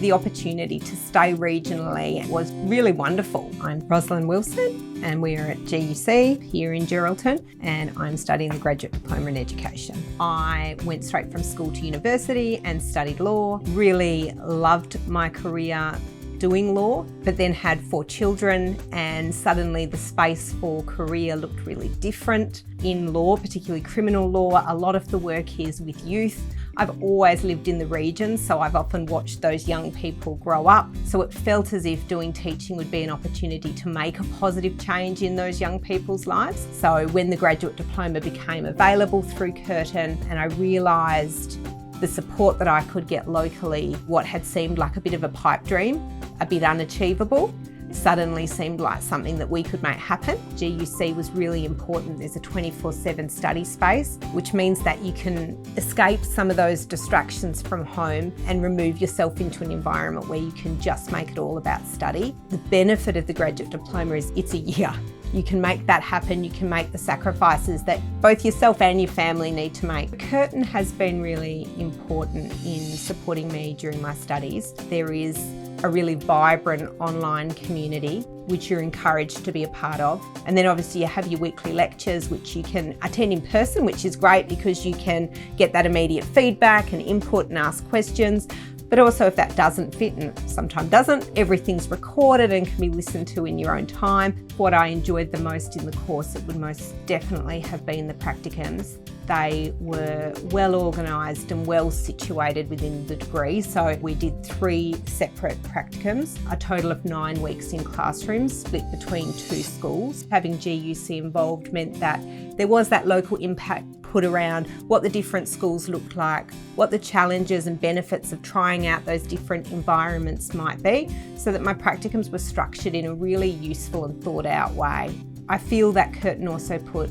The opportunity to stay regionally was really wonderful. I'm Rosalind and we are at GUC here in Geraldton, and I'm studying the Graduate Diploma in Education. I went straight from school to university and studied law. Really loved my career doing law, but then had 4 children, and suddenly the space for career looked really different in law, particularly criminal law. A lot of the work is with youth. I've always lived in the region, so I've often watched those young people grow up. So it felt as if doing teaching would be an opportunity to make a positive change in those young people's lives. So when the Graduate Diploma became available through Curtin, and I realised the support that I could get locally, what had seemed like a bit of a pipe dream, a bit unachievable, suddenly seemed like something that we could make happen. GUC was really important. There's a 24/7 study space, which means that you can escape some of those distractions from home and remove yourself into an environment where you can just make it all about study. The benefit of the Graduate Diploma is it's a year. You can make that happen. You can make the sacrifices that both yourself and your family need to make. Curtin has been really important in supporting me during my studies. There is a really vibrant online community which you're encouraged to be a part of. And then obviously you have your weekly lectures which you can attend in person, which is great because you can get that immediate feedback and input and ask questions. But also if that doesn't fit, and sometimes doesn't, everything's recorded and can be listened to in your own time. What I enjoyed the most in the course, it would most definitely have been the practicums. They were well organised and well situated within the degree. So we did 3 separate practicums, a total of 9 weeks in classrooms split between 2 schools. Having GUC involved meant that there was that local impact put around what the different schools looked like, what the challenges and benefits of trying out those different environments might be, so that my practicums were structured in a really useful and thought out way. I feel that Curtin also put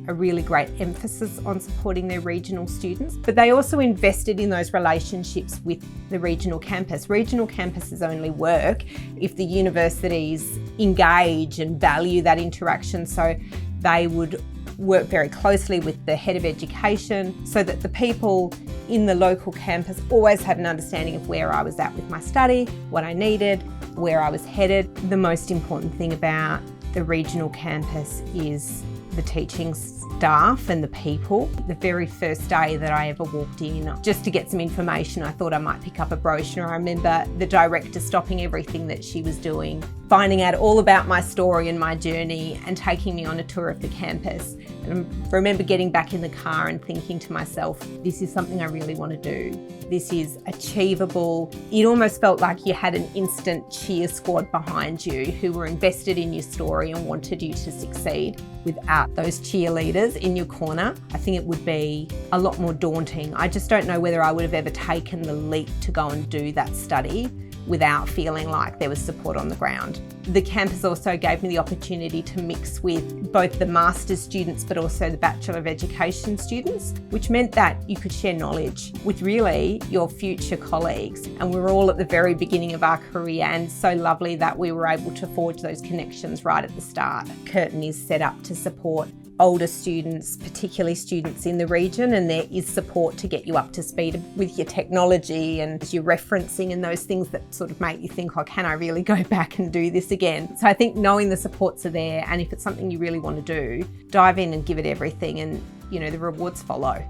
a really great emphasis on supporting their regional students, but they also invested in those relationships with the regional campus. Regional campuses only work if the universities engage and value that interaction, so they would work very closely with the head of education so that the people in the local campus always had an understanding of where I was at with my study, what I needed, where I was headed. The most important thing about the regional campus is the teaching staff and the people. The very first day that I ever walked in, just to get some information, I thought I might pick up a brochure. I remember the director stopping everything that she was doing, finding out all about my story and my journey and taking me on a tour of the campus. And I remember getting back in the car and thinking to myself, this is something I really want to do. This is achievable. It almost felt like you had an instant cheer squad behind you who were invested in your story and wanted you to succeed. Without those cheerleaders in your corner, I think it would be a lot more daunting. I just don't know whether I would have ever taken the leap to go and do that study without feeling like there was support on the ground. The campus also gave me the opportunity to mix with both the master's students but also the Bachelor of Education students, which meant that you could share knowledge with really your future colleagues. And we were all at the very beginning of our career, and so lovely that we were able to forge those connections right at the start. Curtin is set up to support older students, particularly students in the region, and there is support to get you up to speed with your technology and your referencing and those things that sort of make you think, oh, can I really go back and do this again? So I think knowing the supports are there, and if it's something you really want to do, dive in and give it everything, and the rewards follow.